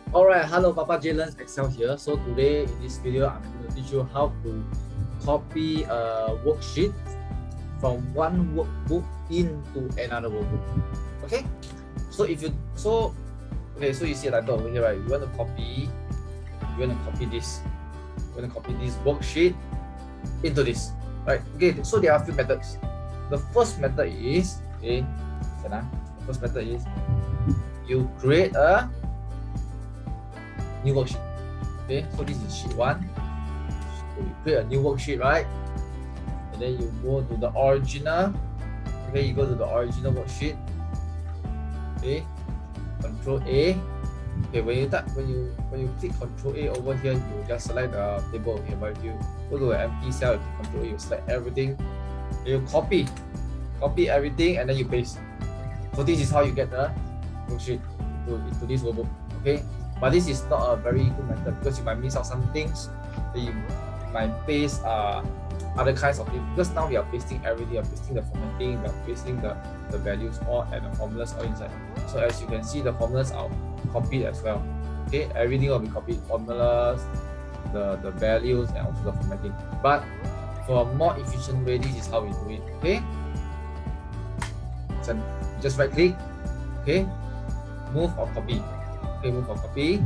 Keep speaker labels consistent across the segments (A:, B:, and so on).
A: Alright, hello, Papa Jalen's Excel here. So today in this video, I'm going to teach you how to copy a worksheet from one workbook into another workbook. Okay, so so you see a title over here, right? You want to copy this. You want to copy this worksheet into this, right? Okay, so there are a few methods. The first method is you create a new worksheet. Okay, so this is sheet 1. So you create a new worksheet, right? And then you go to the original. Okay, you go to the original worksheet. Okay, Control A. Okay, when you click Control A over here, you just select the table. Okay, but if you go to an empty cell, you click Control A, you select everything. You copy everything, and then you paste. So this is how you get the worksheet into this workbook. Okay. But this is not a very good method because you might miss out some things. You might paste other kinds of things, because now we are pasting everything. We are pasting the formatting, we are pasting the values all and the formulas all inside. So as you can see, the formulas are copied as well. Okay, everything will be copied, formulas, the values, and also the formatting. But for a more efficient way, this is how we do it. Okay, so just right click. Okay, move or copy. Okay, move or copy.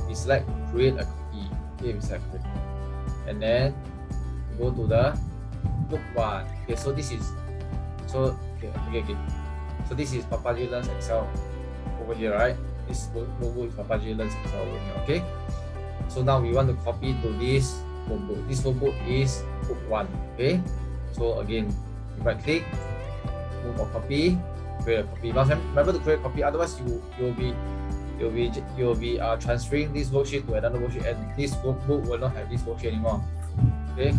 A: We select create a copy. Okay, we select create. And then we go to the book 1. Okay, so this is So this is Papa Jalen's Excel over here, right? This workbook is Papa Jalen's Excel over here. Okay. So now we want to copy to this workbook. This workbook is book 1. Okay. So again, right click, move or copy, create a copy. Now remember to create a copy, otherwise you'll be transferring this worksheet to another worksheet, and this workbook will not have this worksheet anymore. Okay,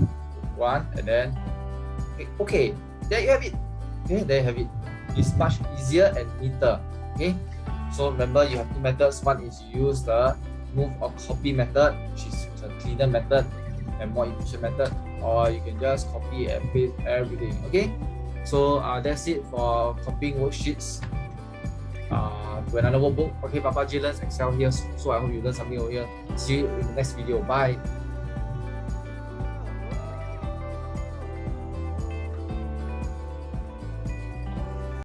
A: one, and then okay, there you have it. Okay, there you have it. It's much easier and neater. Okay, so remember you have two methods. One is you use the move or copy method, which is a cleaner method and more efficient method, or you can just copy and paste everything. Okay, so that's it for copying worksheets to another workbook. Okay, Papa Jalen's Excel here. So I hope you learned something over here. See you in the next video. Bye.